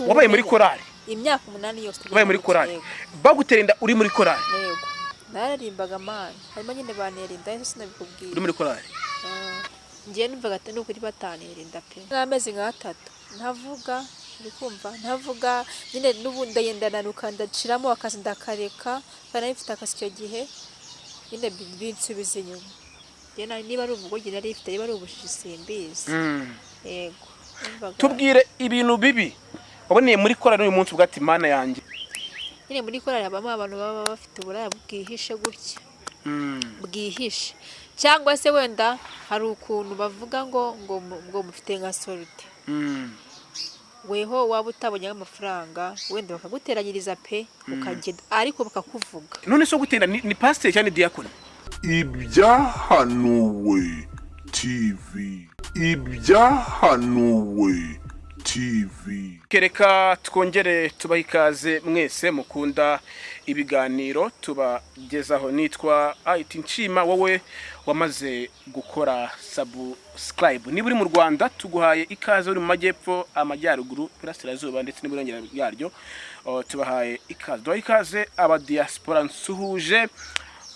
wabaye muri korali imyaka 8 yose wabaye muri korali bagutera inda uri muri korali yego nararimbaga mani harimo nyine banerinda yose sinabikubwiye uri muri korali ngiye numvaga ati nuko uri batanirinda pe n'amezi nka 3 ntavuga ndikumva ntavuga nyine n'ubundi ndayendananuka ndaciramo akazi ndakareka kana ifite akazi cyo gihe nyine binsubiza inyuma yena niba ari ubugoryi nari ifite niba ari ubushisimbizi yego tubwire ibintu bibi waboneye muri korali uyu munsi ugati mana yanjye nyine muri korali habamo abantu baba bafite uburaya bwihishe gutya bwihishe cyangwa se wenda hari ukuntu bavuga ngo mufite nka sorute weho waba utabonye amafaranga wenda bakaguteranyiriza pe ukagenda ariko bakakuvuga none so gutenda ni pastor cyane diakoni Ibyahanuwe TV Ibyahanuwe TV kereka twongere tubaha ikaze mwese mukunda ibiganiro tubagezaho nitwa IT Nshima wowe wamaze gukora subscribe niba uri mu Rwanda tuguhaye ikaze uri mu majyepfo amajyaruguru burasirazuba ndetse n'iburengera yaryo tubahaye ikaze aba diaspora nsuhuje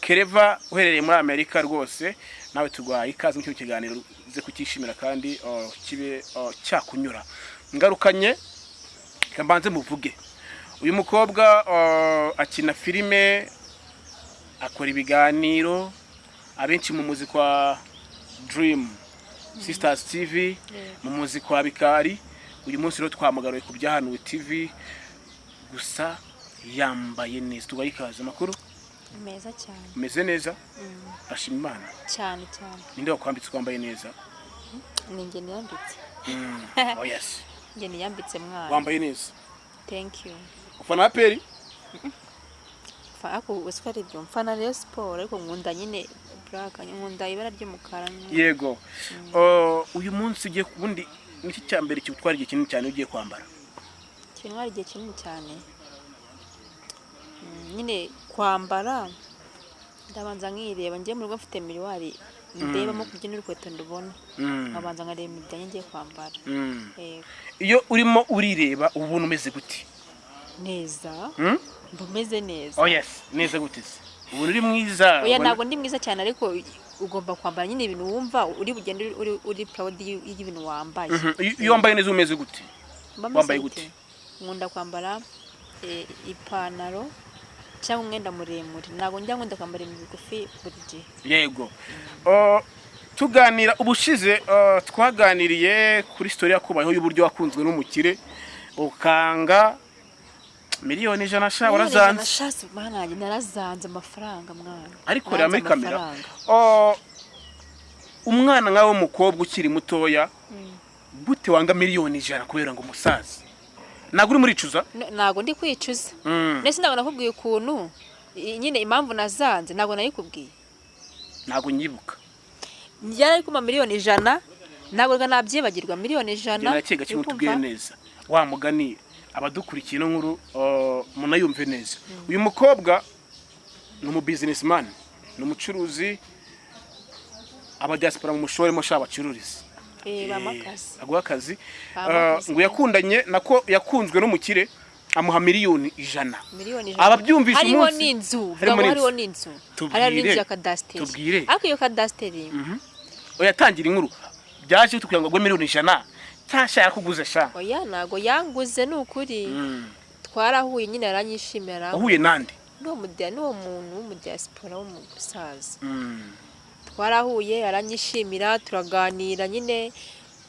Kereva uherereye muri Amerika rwose nawe tuguhaye ikaze mu kiganiro ze kukishimira kandi kibe cyakunyura ngarukanye kambanze muvuge uyu mukobwa akina filime akora ibiganiro abenshi mu muziki wa Dream Sisters TV mu muziki wa Bikari uyu munsi rero twamagaruye ku Byahanuwe TV gusa yambaye neza tubaye ikaze makuru meza cyane meze neza ashima Imana cyane ninde wakwambitse kwambaye neza ninjye niyambitse oh yes njye niyambitse mwana wambaye neza thank you ufana aperi ako uswari byo mfana Rayon Sport ariko nkunda nyine black nkunda ibara ry'umukara yego uyu munsi ugiye kubundi niki cyambere cyutwara igihe kinini cyane ugiye kwambara kinwara igihe kinini cyane nyine kwambara ndabanza nkireba ngiye mu rugo mfite miliwari ndebamo kubyina urukweto ndubona nkabanza nkareba ibijyanye ngiye kwambara iyo urimo urireba ubuntu umeze gute neza mbumeze neza oh yes neza gute se ubuntu uri mwiza oya ntabwo ndi mwiza cyane ariko ugomba kwambara nyine ibintu wumva uri bugende uri proud y'ibintu wambaye iyo wambaye neza umeze gute wambaye gute nkunda kwambara ipantaro cyangwa umwenda muremure ntabwo njya nkunda kwambara ibintu bigufi buri gihe yego tuganira ubushize twaganiriye kuri story yakubayeho y'uburyo wakunzwe n'umukire ukanga miliyoni 100 sha warazanze bana narazanze amafaranga mwana ariko rero muri kamera umwana nkawe w'umukobwa ukiri mutoya gute wanga miliyoni 100 kubera ngo umusaza ntabwo uri muricuza ntabwo ndi kwicuza nese ntabwo nakubwiye ukuntu nyine impamvu nazanze ntabwo nayikubwiye ntabwo nyibuka njyara kuma miliyoni 100 ntabwo nabyibagirwa miliyoni 100 nakega kimwe tubwiye neza wa mugani abadukurikiye no nkuru munayumve neza uyu mukobwa ni mu businessman ni umucuruzi aba diaspora mu mushoremo sha bacururiza aguha akazi ngo yakundanye nako yakunzwe n'umukire amuha miliyoni 100 ababyumvisha umunsi hariho n'inzu hariho n'inzu ya kadasiteri tubwire ariko iyo kadasiteri oyatangira inkuru byaje tukugira ngo miliyoni 100 cyashaka kuguza sha oya nago yanguze n'ukuri twarahuye nyine aranyishimira uhuye nande n'uwo muntu w'umudiaspora w'umusaza twarahuye aranyishimira turaganira nyine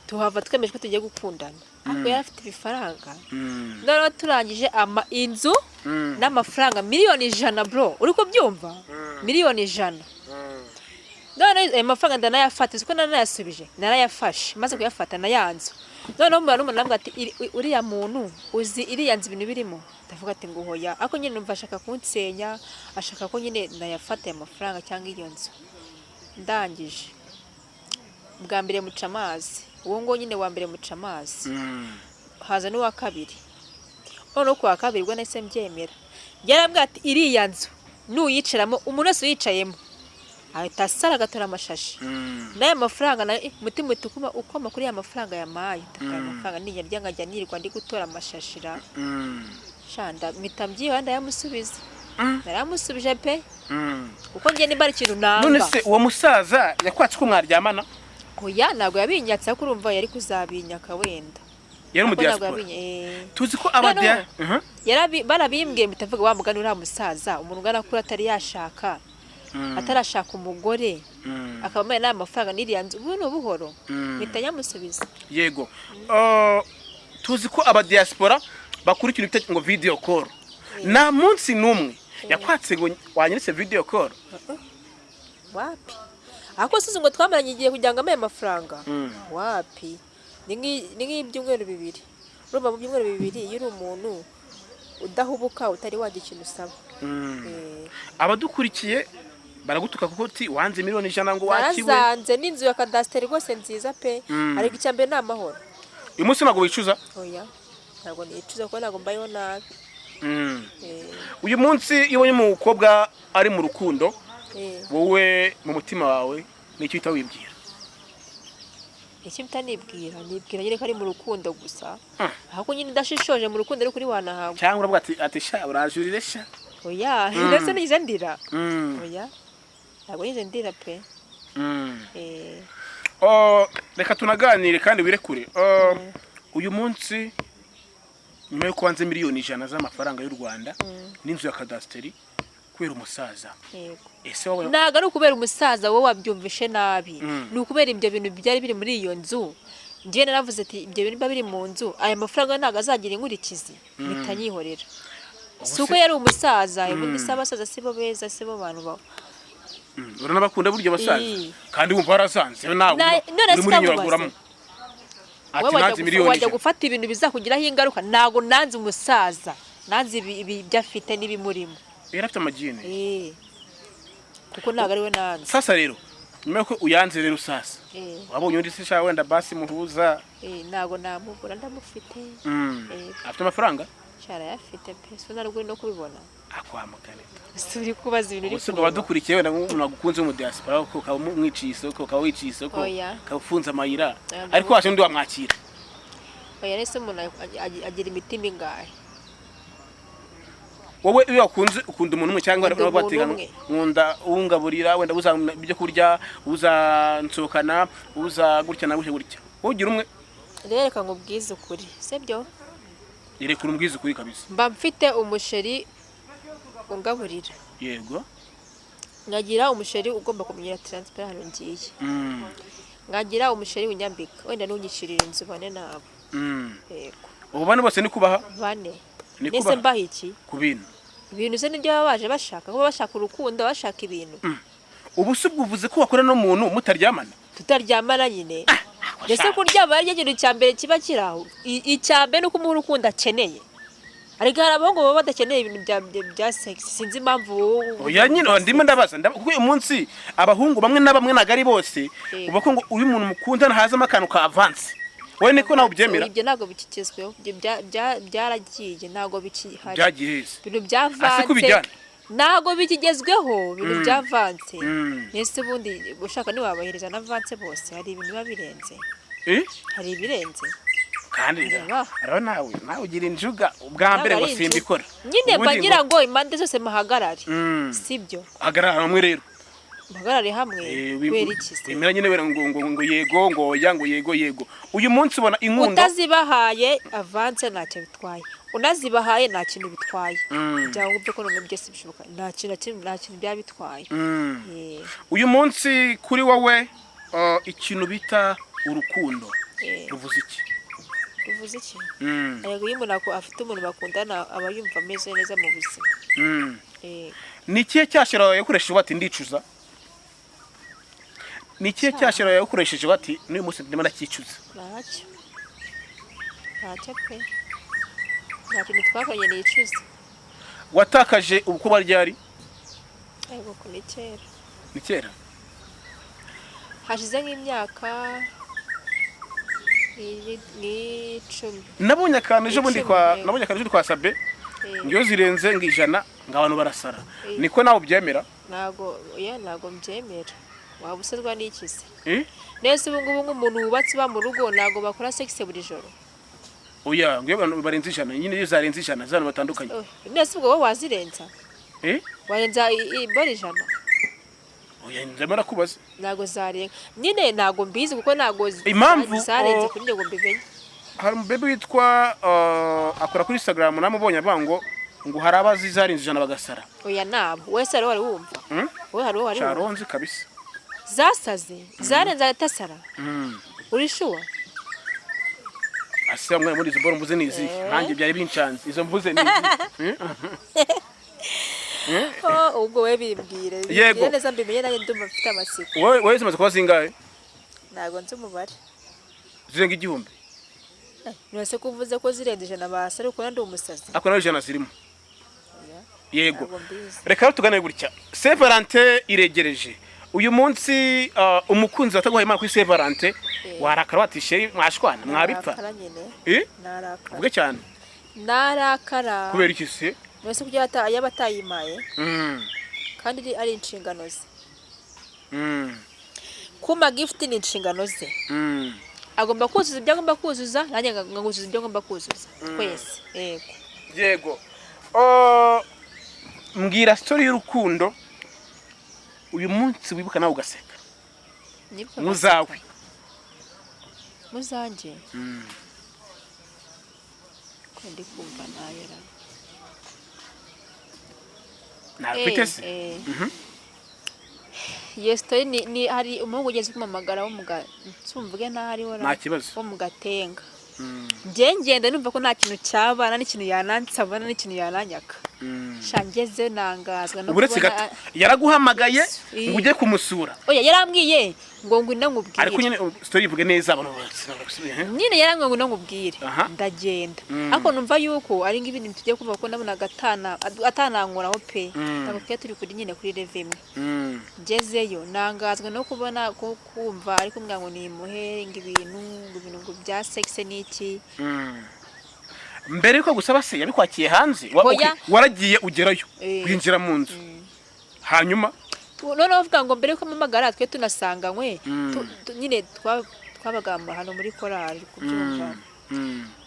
tuhava twemeje ko tugiye gukundana ariko yari afite ibifaranga none turangije inzu n'amafaranga miliyoni 100 bro uri ko byumva miliyoni 100 none ayo mafaranga ndanayafata uko nanayasubije narayafashe maze kuyafata na yanzu none umuntu n'umuntu ati uriya muntu uzi iriya nzu ibintu birimo ndavuga ati ngo hoya ako nyine numva ashaka kunsenya ashaka ko nyine nayafata ayo mafaranga cyangwa iyo nzu ndangije bwa mbere muca amazi uwo ngo nyine wa mbere muca amazi haza n'uwa kabiri none kwa kabiri ubwo nese mbyemera yarambwa ati iriya nzu nuyicaramo umuntu wese uyicayemo ahita asara agatora amashashi n'aya mafaranga na mutima utukuma uko makuru ya mafaranga yamaye takaya amafaranga niyarya ngajya nirirwa ndi gutora amashashira shanda mitambyihanda yamusubiza naramusubije pe uko ngiye nimba ari ikintu nanga none se uwo musaza yakwatse ko mwaryamana oya ntabwo yabinyatse ko urumva yari kuzabinyaka wenda yari mu diaspora tuzi ko abadia barabimbwiye mutavuga wa mugani uriya musaza umuntu ungana kuri atari yashaka atarashaka umugore akabamenya n'aya mafaranga n'iriya nzu ubu buhoro mpita nyamusubiza yego tuzi ko abadiaspora bakurikira ibitekerezo ngo video call na munsi numwe yakwatse ngo wanyeretse video call wapi ako sizo ngo twamaranye igiye kugira ngo ame mafaranga wapi ni nk'ibyumweru bibiri urumva mu byumweru bibiri yiri umuntu udahubuka utari wagira ikintu usaba abadukurikiye baragutuka kuko uti wanze miliyoni 100 ngo wakiwe narazanze n'inzu ya cadastre rwose nziza pe ariko icyambere n'amahoro uyu munsi ntabwo wicuza oya ntabwo nicuza kuko ntabwo mbayeho nabi uyu munsi iyo ubonye umukobwa ari mu rukundo wowe mu mutima wawe n'icyo uhita wibwira iki nibwira nyine ko ari mu rukundo gusa ahubwo nyine ndashishoje mu rukundo ari kuri wanahawe cyangwa uravuga ati sha urajurire sha oya ndetse nize ndira oya ntabwo nize ndira pe reka tunaganire kandi wirekure uyu munsi nyuma yo kubanza miliyoni 100 z'amafaranga y'u Rwanda n'inzu ya cadastre kubera umusaza ese wowe ntago ari ukubera umusaza wowe wabyumvishe nabi ni ukubera ibyo bintu byari biri muri iyo nzu ngiye naravuze ati ibyo bintu biri mu nzu aya mafaranga ntago azagira inkurikizi bitanyihorera si uko yari umusaza ubundi se abasaza sibo beza sibo abantu bawe urana bakunda buryo basaza kandi wumva warasanze nawe uri muri nyuraguramo ati nanze miliyoni wajya gufata ibintu bizakugiraho ingaruka ntago nanze umusaza nanze ibi byafite n'ibimurimo yarafite amagine kuko ntago ari we nanze sasa rero nyuma ko uyanze rero sasa wabonye undi se sha wenda basi muhuza ntago namugura ndamufite afite amafaranga cyara yafite pe so naruguri no kubibona akwamukane suri kubaza ibintu uri kuba badukurikiye wenda nk'umuntu agukunze mu diaspora ko ukaba mwiciye isoko ukaba wiciye isoko ufunze amayira ariko waje undi wamwakira oya rese umuntu agira imitima ingahe wowe iyo ukunda umuntu umwe cyangwa bategana nkunda ungaburira wenda uza ibyo kurya uzansokana uza gutya na gutya wowe ugira umwe reka ngubwize ukuri sibyo yereka umbwize ukuri kabisa mba mfite umusheri ungaburira yego ngagira umusheri ugomba kumenyera transparent ngiye ngagira umusheri unyambika wenda nunyishirira inzu bane nabo yego ubu bane bose ni kubaha bane nese mbaha iki kubintu ibintu se nibyo babaje bashaka kuba bashaka urukundo bashaka ibintu ubu se bwuvuze ko wakora no muntu mutaryamana tutaryamana nyine ndetse kuryama ari ikintu cyambere kiba kiraho icyambere nuko umuntu ukunda akeneye ariko hari abahungu baba badakeneye ibintu bya sex sinzi impamvu oya nyine ndimo ndabaza kuko uyu munsi abahungu bamwe na bamwe nagari bose uba ko ngo uyu muntu mukundana hazamo akantu ka avance wowe niko nawe ubyemera ibyo ntago bikigezweho byaragiye ntago bikihari byagiheze ibintu byavanze ntago bikigezweho ibintu byavanze nese bundi ushaka ni wabahereza na avance bose hari ibintu biba birenze hari ibirenze kandi rero nawe ugira injuga ubwa mbere ngo simbikora nyine bagira ngo impande zose mahagarare sibyo hagarara hamwe rero bagarare hamwe kwera iki se wemera nyine wera ngo yego ngo oya ngo yego uyu munsi ubona inkundo utazibahaye avance ntacyo bitwaye unazibahaye nta kintu bitwaye cyangwa ubyo ko no byose bishoboka nta kintu byabitwaye uyu munsi kuri wowe ikintu bita urukundo ruvuze iki yego iyo umuntu afite umuntu bakundana aba yumva ameze neza mu buzima ni ikihe cyashira yakoresheje bati ndicuza ni ikihe cyashira yakoresheje bati n'uyu munsi ndimo ndakicuza ntacyo pe nta kintu twakoranye nicuza watakaje ubukuba ryari yego ni kera hashize nk'imyaka n'icumi nabonye akantu ejo bundi kwa Sabe ngiyo zirenze ngo 100 ngo abantu barasara niko nawe ubyemera ntago mbyemera waba usezwa n'iki se eh nese ubu ngubu nk'umuntu wubatse ba mu rugo ntago bakora sex buri joro oya ngiye abantu barenze ijana nyine iyo zarenze ijana zano batandukanye nese ubwo wowe wazirenza warenza ibori ijana oya ndamara kubaza ntago zarenga nyine ntago mbizi kuko ntago impamvu zarenze kuri njye ngo mbimenye hari umubebe witwa akora kuri Instagram namubonye avuga ngo hari abazi zarenze ijana bagasara oya nabo wese ari wari wumva wowe hari wari wumva charonzi kabisa zasaze zarenze atasara uri sure ase amwe muri izo boro mvuze nizi nanjye byari bincanze izo mvuze nizi ubwo we bimbwire yego neza mbimenye nanjye ndumva mfite amasiko wowe zimaze kuba zingahe ntago nzi umubare zirenga igihumbi nose kuvuze ko zirenze ijana basare uko ndi umusazi ako nayo ijana zirimo yego reka tugane gutya Saint Valentin iregereje uyu munsi umukunzi wataguhaye imana kuri Saint Valentin warakara watishe mwashwana mwabipfa narakara ubwe cyane narakara kubera iki se nose kujya yabatayimaye kandi ari inshingano ze kuma gift ni inshingano ze agomba kuzuza ibyo agomba kuzuza nanjye ngaguzuza ibyo agomba kuzuza twese yego mbwira story y'urukundo uyu munsi wibuka nawe ugaseka muzawe muzanje kandi kumva nayera nafite se yesto ni hari umuhungu ugeze kumamagara wo mugatsumvuge ntari wora nta kibazo wo mugatenga ngenda numva ko nta kintu cyabana n'ikintu yanansabana n'ikintu yananyaka shangeze nangazwa no kubona yaraguhamagaye ngo ujye kumusura oya yarambwiye ngo ngwina nkubwire ariko nyine story ivuge neza abantu nyine yarambwiye ngo nkubwire ndagenda ariko numva yuko ari ngibindi tugiye kuva ko nabona atanankuraho pe ntabwo twe turi kuri nyine kuri level imwe ngezeyo nangazwa no kubona ko kumva ariko mwango ni muhere ibintu ngo bya sex n'iki mbere yuko gusaba se yabikwakiye hanze waragiye ugerayo winjira mu nzu hanyuma none uvuga ngo mbere yuko mamagara twe tunasanganywe nyine twabagamba hano muri korali kubyumva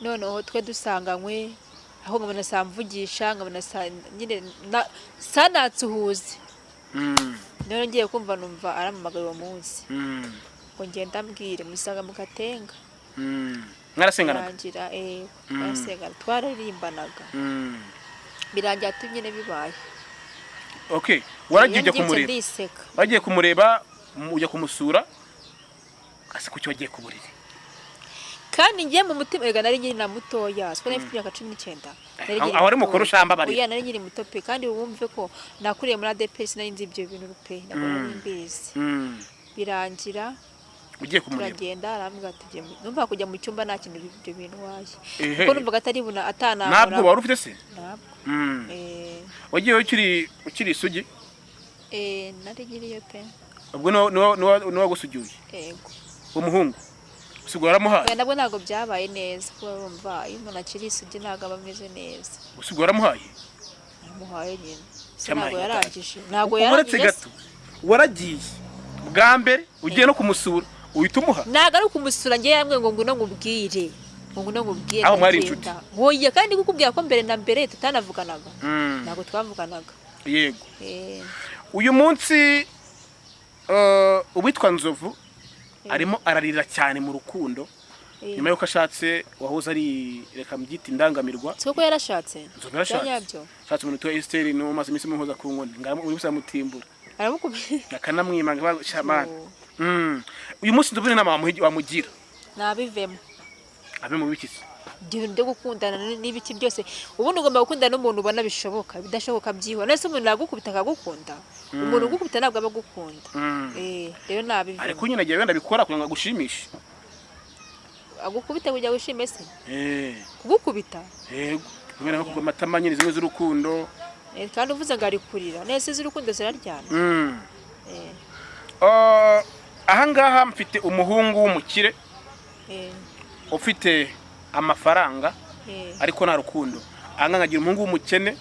noneho twe dusanganywe aho ngabona samvugisha ngabona nyine sanatsuhuze none ngiye kumva numva aramamagaye uwo munsi ngo ngenda mbwire musanga mugatenga mwarasenganaga birangira twarasengana twararirimbanaga birangira tunyine bibaye okay waragiye kumureba ujya kumusura ase kuki wagiye kuburira kandi ngiye mu mutima ega nari nyiri na mutoya siko nafite imyaka 19 aho ari mukuru shamba bari oya nari nyiri muto pe kandi wumve ko nakuriye muri ADPS nari nzi ibyo bintu pe nabona nimbizi birangira ugiye kumureba turagenda arambwa ati numva kujya mu cyumba nta kintu ibyo bintu waje kuko numva gatari buna atanamura ntabwo wari ufite se ntabwo wagiye ukiri isugi nari ngiriye pe ubwo no wagusugiye yego umuhungu usigura aramuhaye nabwo ntago byabaye neza kuba bumva iyo umuntu akiri isugi ntago abameze neza usigura aramuhaye aramuhaye nyine ntago yarangije ntago yarangije gato waragiye bwa mbere ugiye no kumusura uhita umuha ntago ari kumusura ngiye yamwe ngo ngwino nkubwire aho mwari inshuti woye kandi kukubwira ko mbere na mbere tutanavuganaga ntago twavuganaga yego uyu munsi uwitwa Nzovu arimo ararira cyane mu rukundo nyuma yuko ashatse wahoze ari reka mbyita indangamirwa siko yarashatse Nzovu yarashatse shatse umuntu wa Esther no maze iminsi muhoza ku nkoni ngamo uri mutimburwa aramukubye akanamwimanga bashamana uyu munsi Nzovu n'inama wamugira nabivemo abe mu bikisi ndio gukundana n'ibiki byose ubundi ugomba gukundana n'umuntu ubona bishoboka bidashoboka byiho nese umuntu nagukubita akagukunda umuntu ugukubita ntabwo aba gukunda rero nabivemo ariko nyine agiye wenda bikora kugira ngo agushimishe agukubita kujya gushime se kugukubita yego kubera ko amatama nyine zimwe z'urukundo kandi uvuze ngo ari kurira nese z'urukundo ziraryana aha ngaha mfite umuhungu w'umukire ufite amafaranga ariko nta rukundo aha ngaha nkagira umuhungu w'umukene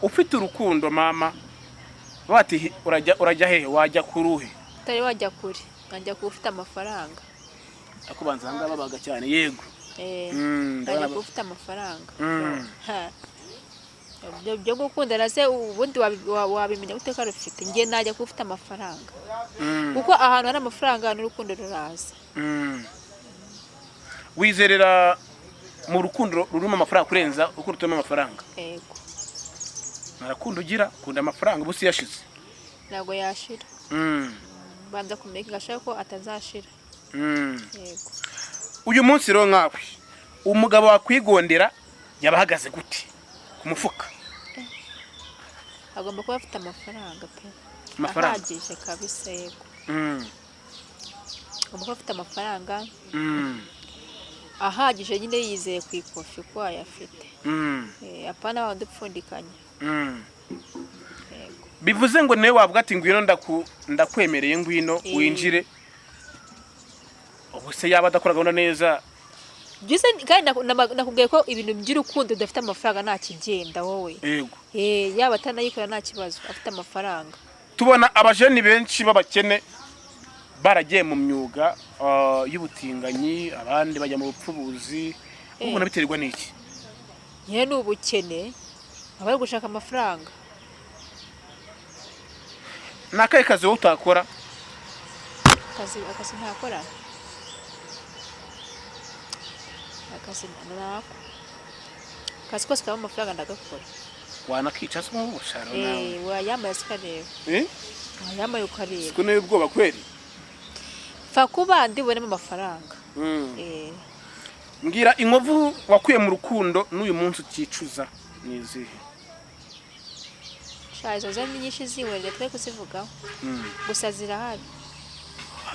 ufite urukundo mama bati urajya hehe wajya kuruhe utari wajya kure nkajya kuba ufite amafaranga akubanza hanga babaga cyane yego nkajya kuba ufite amafaranga byo gukundana se ubundi wabimenya gute ko rufite njye najya kuba ufite amafaranga kuko ahantu hari amafaranga n'urukundo ruraza wizerera mu rukundo rurimo amafaranga kurenza uko rutuma amafaranga yego narakunda ugira kunda amafaranga ubusi yashize ntabwo yashira banza kumenya ngashaka ko atazashira yego uyu munsi rero nkawe umugabo wakwigondera yabahagaze gute ku mufuka agomba kuba afite amafaranga pe amafaranga ahagije kabisa yego agomba kuba afite amafaranga ahagije nyine yizeye ku ikofi ko ayafite apana wandi upfundikanya bivuze ngo nawe wavuga ati ngwino ndakwemereye ngwino winjire ubuse yaba adakora gahunda neza byose kandi nakubwiye ko ibintu by'urukundo udafite amafaranga nta kigenda wowe yego yaba atanayikora nta kibazo afite amafaranga tubona abajeni benshi b'abakene baragiye mu myuga y'ubutinganyi abandi bajya mu bupfubuzi ubona biterwa n'iki yewe ni ubukene abari gushaka amafaranga ni akahe kazi wowe utakora akazi ntakora akazi kose kabamo amafaranga ndagakora wanakica se mu busharo nawe wayambaye ukareba wayambaye ukareba siko nawe ubwoba kweri fa kuba ndibonemo amafaranga mbwira inkovu wakuye mu rukundo n'uyu munsi ukicuza nizihe izo zo nyinshi ziwereye twe kuzivugaho gusa zirahari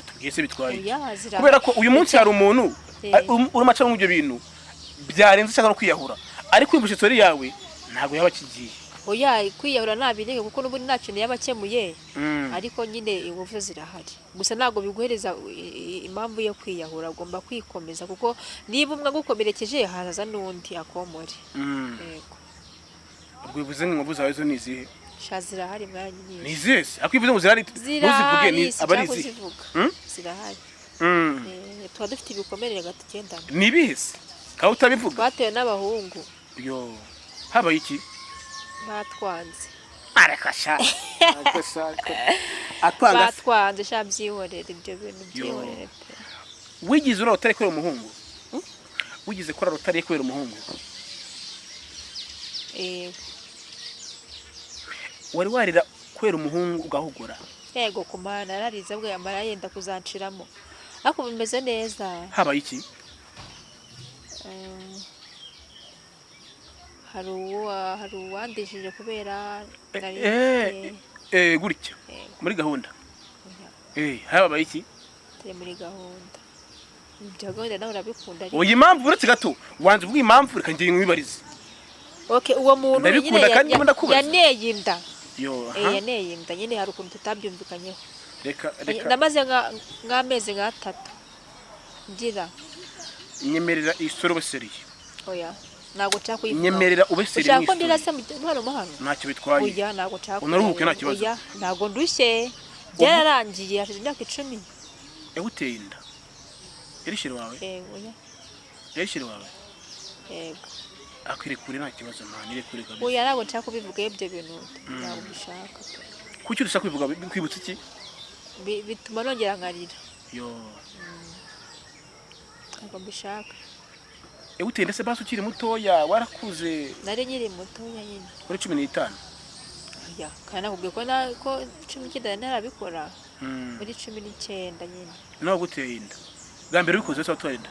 tubwiye se bitwaye zirahari kubera ko uyu munsi hari umuntu urimo aca mu ibyo bintu byarenze cyangwa no kwiyahura ariko imbushye sori yawe ntabwo yaba kigiye kwiyahura ntabirenge kuko n'ubundi nta kintu yaba akemuye ariko nyine ingufu zirahari gusa ntabwo biguhereza impamvu yo kwiyahura ugomba kwikomeza kuko niba umwe agukomerekeje hazaza n'undi akomore yego ubwo bivuze ngo zawe zo nizihe zirahari mwanya nyinshi nizihe akwivuze ngo zirahari ntuzivuge ni abari izihe zirahari tuba dufite ibikomere tugendana ni ibihese kaba utabivuga twatewe n'abahungu yo habaye iki batwanze arakasha batwanze sha byihorera ibyo bintu byihorera pe wigize ura utari kwera umuhungu wigize kora rutari kwera umuhungu wari warira kwera umuhungu ugahugura yego kumana nararize bwe amara yenda kuzanciramo ariko bimeze neza habaye iki hari uwandishije kubera gutya muri gahunda habaye iki turi muri gahunda ibyo gahunda nawe urabikunda ariko iyi mpamvu uretse gato wanze ubwo impamvu reka ngiye mwibarize uwo muntu nyine yaneye inda yaneye inda nyine hari ukuntu tutabyumvikanyeho reka namaze nk'amezi nk'atatu ngira nyemerera isoro baseriye oya ntabwo nshaka kuyivuga nyemerera ubeseriye ushaka ko ndira se hano mu hano ntacyo bitwaye oya ntabwo nshaka unaruhuke nta kibazo oya ntabwo ndushye byararangiye hashize imyaka 10 yaguteye inda yarishire wawe oya yarishire wawe yego akwire kure nta kibazo nta nire kure kabisa oya ntabwo nshaka kubivuga ibyo bintu ntabwo bishaka kuki udashaka kubivuga kwibutsa iki bituma nongera nkarira yo ntabwo mbishaka yaguteye ndetse basi ukiri mutoya warakuze nari nyiri mutoya nyine kuri 15 oya kandi nakubwiye ko 19 narabikora muri 19 nyine nawe guteye inda bwa mbere ubikoze wese watwaye inda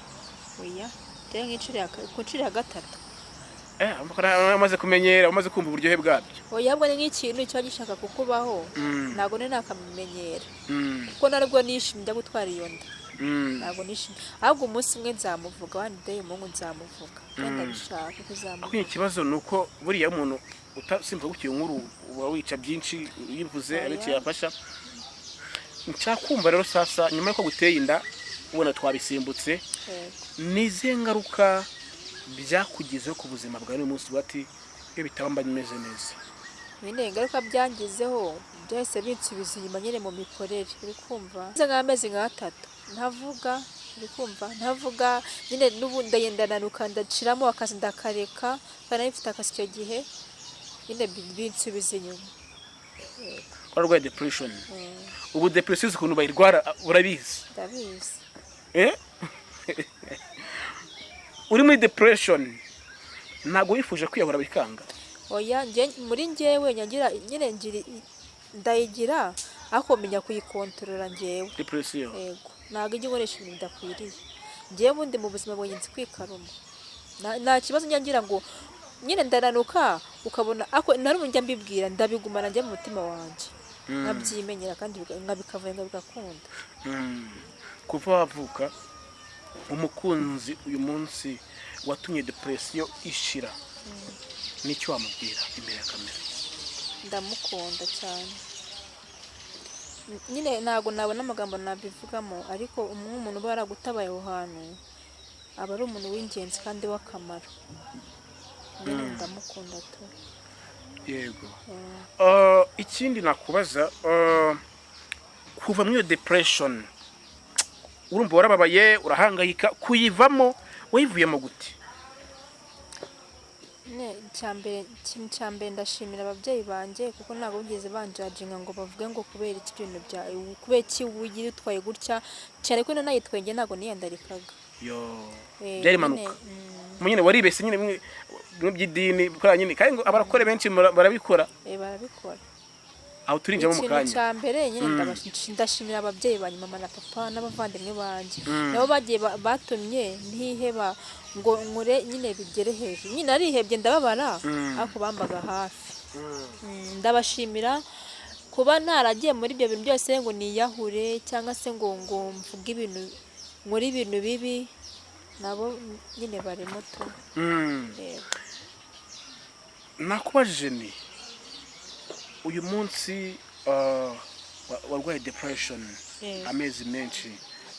oya tera nk'inshuro ya gatatu amaze kumenyera umaze kumva uburyohe bwabyo oya ahubwo ni nk'ikintu kiba gishaka kukubaho ntabwo nakamenyera kuko narubwo nishimye njya gutwara iyo nda ntabwo nishimye ahubwo umunsi umwe nzamuvuga wandi day umungu nzamuvuga kandi abishaka kuzamuvuga ako ikibazo nuko buriya umuntu utasimva gukiye inkuru uba wica byinshi yivuze ariko yafasha ncakumva rero sasa nyuma yuko guteye inda ubona twabisimbutse nize ngaruka byakugizeho ku buzima bwawe uyu munsi bati iyo bitaba mba nimeze neza nyine ingaruka byangizeho byahise binsubiza inyuma nyine mu mikorere uri kumva nze nk'amezi nk'atatu ntavuga uri kumva ntavuga nyine n'ubundi ndayendananuka ndaciramo akazi ndakareka kandi mfite akazi icyo gihe nyine binsubiza inyuma warwaye depression ubu depression ukuntu bayirwara urabizi ndabizi uri muri depression ntago wifuje kwiyahura bikanga oya muri njyewe nyagira nyine ndayigira ariko menya kuyikontorora njyewe depression yego ntago ijya ikoresha ibintu bidakwiriye njyewe bundi mu buzima bwanjye nzi kwikaruma nta kibazo nyagira ngo nyine ndananuka ukabona ako narumwe njya mbibwira ndabigumana njye mu mutima wanjye nkabyimenyera kandi nkabikavaye nkabigakunda kuva wavuka umukunzi uyu munsi watumye depression ishira nicyo wamubwira imbere ya kamera ndamukunda cyane nyine ntago nabona amagambo nabivugamo ariko umuntu uba yaragutabaye aho hantu aba ari umuntu w'ingenzi kandi w'akamaro nyine ndamukunda tu yego ikindi nakubaza kuva muri iyo depression urumva warababaye urahangayika kuyivamo wayivuyemo gute ikintu cya mbere ndashimira ababyeyi banjye kuko ntabwo bigeze banjajinga ngo bavuge ngo kubera iki bintu byawe kubera iki ugira utwaye gutya cyane ko nanayitwaye njye ntabwo niyandarikaga byari impanuka nyine waribese nyine mu by'idini gukora nyine kandi ngo abarakore benshi barabikora barabikora aho turinjamo mu kanya ikintu cya mbere nyine ndashimira ababyeyi banjye mama na papa n'abavandimwe banjye nabo bagiye batumye ntiheba ngo nkure nyine bigere hejuru nyine arihebye ndababara ariko bambaga hafi ndabashimira kuba ntaragiye muri ibyo bintu byose ngo niyahure cyangwa se ngo mvuge ibintu muri ibintu bibi nabo nyine barimo tu nakubajije ni uyu munsi warwaye depression amezi menshi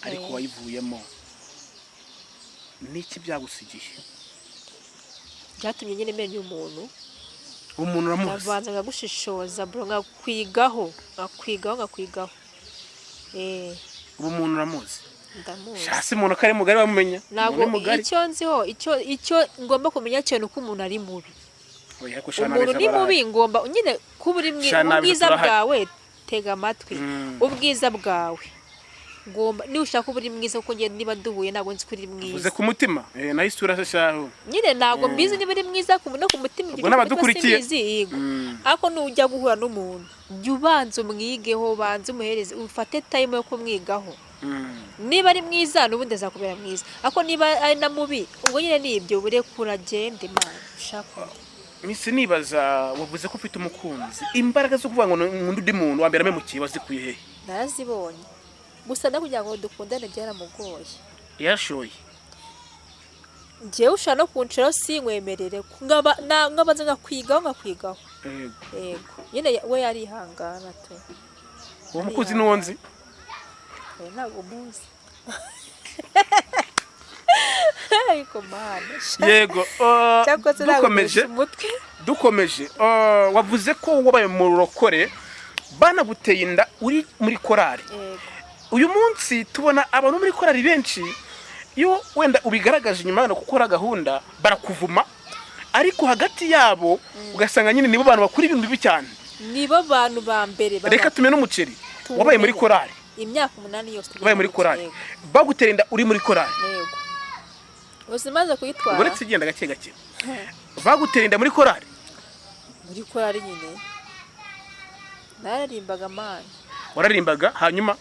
ariko wayivuyemo niki byagusigiye byatumye nyine menya umuntu uramuzi nabanza nkagushishoza bro nkakwigaho ubu umuntu uramuzi ndamuzi shasi umuntu kare mugari bamumenya ntabwo icyo nziho icyo ngomba kumenya cyane uko umuntu ari mubi umuntu ni mubi ngomba nyine kuba uri ubwiza bwawe tega amatwi ubwiza bwawe ngomba niba ushaka kuba uri mwiza kuko njye niba duhuye ntabwo nzi ko uri mwiza uze ku mutima nayo isura shaho nyine ntabwo mbizi niba uri mwiza no ku mutima ubwo n'abadukurikiye ariko nujya guhura n'umuntu jya ubanza umwigeho banza umuhereze ufate time yo kumwigaho niba ari mwiza n'ubundi azakubera mwiza ariko niba ari na mubi ubwo nyine nibyo burekura agende imana ushaka Misi nibaza wavuze ko ufite umukunzi imbaraga zo kuvuga ngo undi muntu wa mbere amemukiye wazikuye he narazibonye gusa ndakugira ngo dukundane byaramugoye yashoye njyewe ushaka no kunshiraho sinkwemerere ngabaza ngakwigaho yego nyine we yarihangana tu uwo mukunzi n'uwonzi ntabwo muzi ariko mana yego dukomeje wavuze ko wabaye mu rurokore banaguteye inda uri muri korari uyu munsi tubona abantu muri korari benshi iyo wenda ubigaragaje nyuma yo gukora gahunda barakuvuma ariko hagati yabo ugasanga nyine nibo bantu bakuri ibintu bibi cyane nibo bantu ba mbere reka tume n'umuceri wabaye muri korari imyaka 8 yose wabaye muri korari bagutera inda uri muri korari yego uzimaze kuyitwara uretse igenda gake gake bagutera inda muri korari nyine nararimbaga mani wararimbaga hanyuma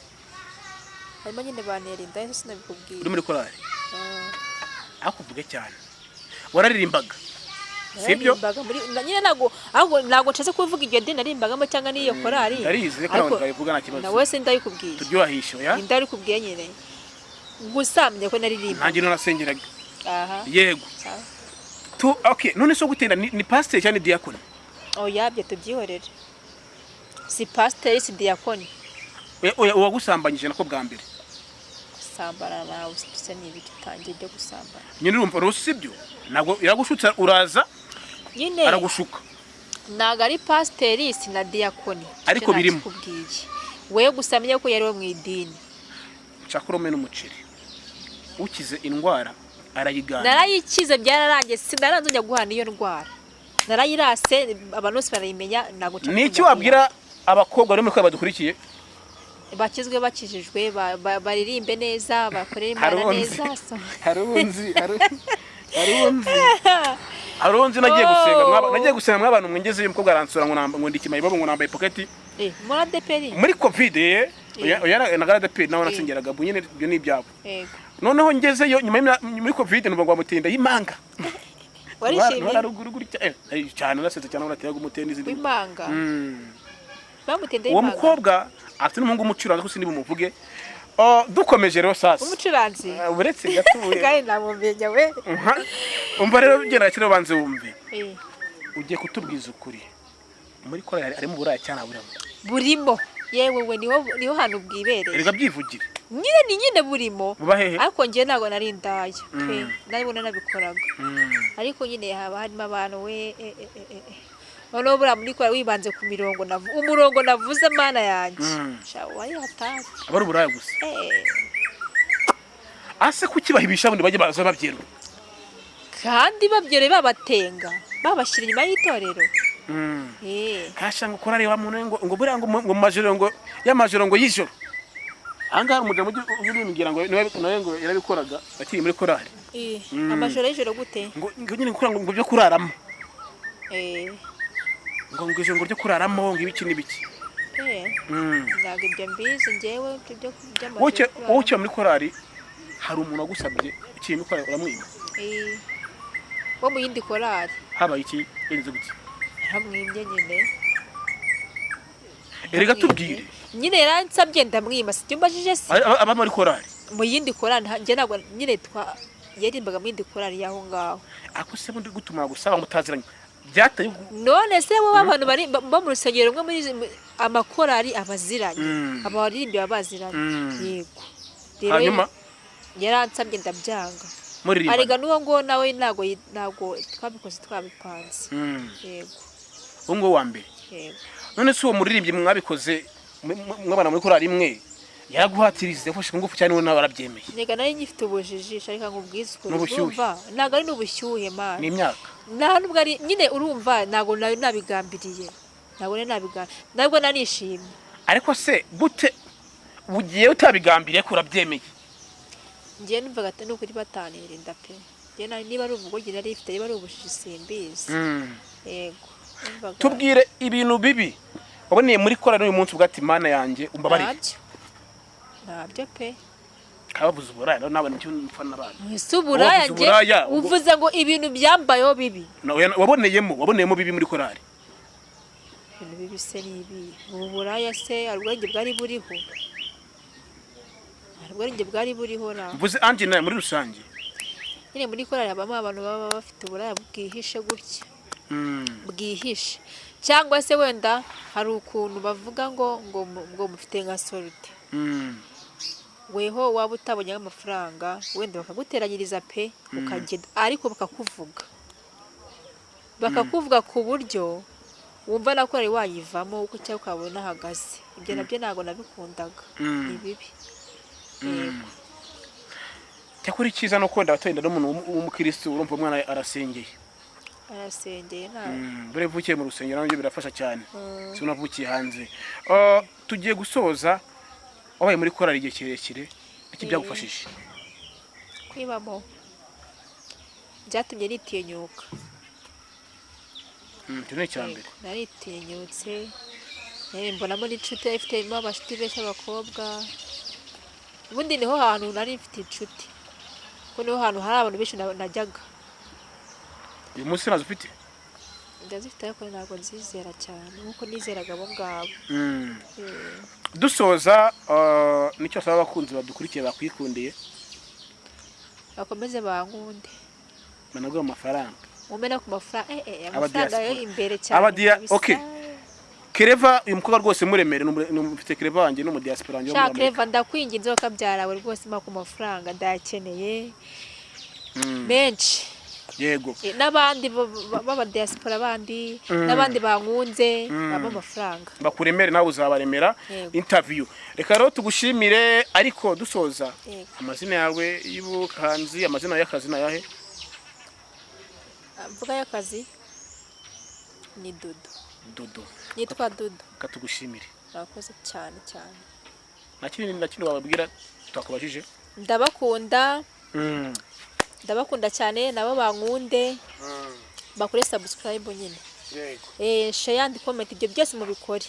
nyine banerinda yose sinabikubwiye uri muri korari akuvuge cyane wararimbaga sibyo nyine ntago nshaka kuvuga iryo dini narimbagamo cyangwa n'iyo korari ndarize ko nawe ndabivuga nta kibazo nawe se ndayikubwiye turyohisho ya ndabikubwiye nyine gusamye ko naririmba nanjye narasengeraga yego tu okay none so gutenda ni pastor cyane diakoni yabye tubyihorere si pastor si diakoni uwagusambanyije nako bwa mbere gusambana nawe se n'ibiki utangiye byo gusambana nyine urumva rusibyo ntabwo iragushutsa uraza nyine aragushuka ntago ari pasiteri si na diyakoni Ariko birimo. we gusa amenye ko yari wo mu idini. cakurome n'umuceri ukize indwara arayigana Narayikize byararangiye sinaranze njya guhana iyo ndwara. Narayirase abantu bose barayimenya ntago nca. Niki wabwira abakobwa bari muri kwa badukurikiye bakizwe bakijijwe baririmbe neza bakorera Imana neza. Harunzi nagiye gusenga mw'abantu mwengeze uyu mukobwa aransura ngo ndikima ibabo ngo nambaye pocket muri ADPR muri covid oya nagara ADPR nawe nasengeraga bunyene byo ni byabo. Yego. Noneho ngezeyo nyuma muri covid numva ngo mutenda y'imanga Warishimye ruguru cyane nasetse cyane uratega umutenda izindi w'imanga. Bamutende uwo y'imanga. mukobwa afite n'umuhungu umucuranga ko sindi bumuvuge. Dukomeje rero sasa Umucuranzi uretse gatuye gahe namumenya we. umva rero genda kire banze wumve ugiye kutubwiza ukuri muri ko ari mu buraya cyane burimo yewe we niho hano bwibereye erega byivugire nyine burimo bubahehe ariko ngiye ntago nari ndaya pe nabibona nabikoraga ariko nyine haba harimo abantu we noneho buriya muri kora wibanze ku umurongo navuze mana yanjye wari hatari abari uburaya gusa ase kukibahibisha bundi bajye baza babyero kandi babyere babatenga babashyira inyuma y'itorero kasha ngo korari wa muntu ngo buriya ngo majoro ngo y'amajoro ngo y'ijoro anga umuja urimbwira ngo nawe ngo yarabikoraga bakiri muri korari amajoro y'ijoro gute ngo nyine gukora ngo byo kuraramo ngo ijoro ngo ryo kuraramo ngo ibiki n'ibiki ntabwo ibyo mbizi njyewe ibyo by'amajoro wowe muri korari hari umuntu wagusabye ikintu ukora uramwima wo mu yindi korari habaye iki yenze gute hamwimbye nyine erega tubwire nyine yaransabye ndamwima si cyo mbajije se aba muri korari mu yindi korari njye ntabwo nyine yarimbaga mu yindi korari yaho ngaho ako se bundi gutuma gusaba mutaziranye byataye none se bo abantu bari bo mu rusengero rumwe muri amakorari abaziranye abaririmbyi babaziranye yego hanyuma yaransabye ndabyanga muri arega nuwo ngo nawe ntago twabikoze twabipanze yego ngo wa mbere yego none se uwo muririmbyi mwabikoze mwabana muri korari imwe yaraguhatirize yafashe ngufu cyane nawe arabyemeye nega nari ngifite ubujijisha ariko nkubwiza ukuri urumva ntago ari n'ubushyuhe man ni imyaka nta nubwo ari nyine urumva ntago nabigambiriye ntabwo nanishimye ariko se gute ugiye utabigambiriye ko urabyemeye ngiye numvaga ati n'ukuri batanirinda pe niba ari ubugogi nari ifite niba ari ubujiji simbizi yego tubwire ibintu bibi waboneye muri korari uyu munsi ugati Imana yanjye umbabarire ntabyo pe kabavuze uburaya rero nawe nicyo mfana n'abantu uburaya uvuze ngo ibintu byambayeho bibi waboneyemo bibi muri korari ibintu bibi se nibi uburaya se ubwenge bwari buriho ubwenge bwari buriho na mvuze anje nawe muri rusange nyine muri korari habamo abantu baba bafite uburaya bwihishe gutya bwihishe cyangwa se wenda hari ukuntu bavuga ngo mufite nka sorute weho waba utabonye amafaranga wenda bakaguteranyiriza pe ukagenda ariko bakakuvuga ku buryo wumva na korari wayivamo uko cyangwa ukabona ahagaze ibyo nabyo ntabwo nabikundaga ni bibi yego cyakora icyiza no kwenda batenda n'umuntu w'umukristo urumva umwana arasengeye nawe bure vukiye mu rusengero nabyo birafasha cyane si unavukiye hanze tugiye gusoza wabaye muri korari igihe kirekire iki byagufashije kwibamo byatumye nitinyuka cyo ni cyambere naritinyutse mbonamo n'inshuti ifitemo abashuti benshi abakobwa ubundi niho hantu nari mfite inshuti ko niho hantu hari abantu benshi najyaga uyu munsi nazo ufite ndazifite ariko ntabwo nzizera cyane nkuko nizeraga abo ngabo dusoza nicyo asaba abakunzi badukurikiye bakwikundiye bakomeze bankunde banaguha amafaranga umena ku mafaranga amafaranga yo imbere cyane okay Kereva uyu mukobwa rwose muremere numufite Kereva wanjye no mu diaspora njye muri Kereva ndakwinginze bakabyarawe rwose ma ku mafaranga ndayakeneye menshi yego n'abandi baba diaspora bandi n'abandi bankunze baba amafaranga bakuremere nawe uzabaremera Yego. interview reka rero tugushimire ariko dusoza Yego. amazina yawe y'ubuhanzi amazina y'akazi nayahe mvuga y'akazi ni Dudu Dudu nitwa Dudu katugushimire murakoze cyane cyane na kindi wababwira twakubajije ndabakunda ndabakunda cyane nabo bankunde bakore subscribe nyine yego share and comment ibyo byose mubikore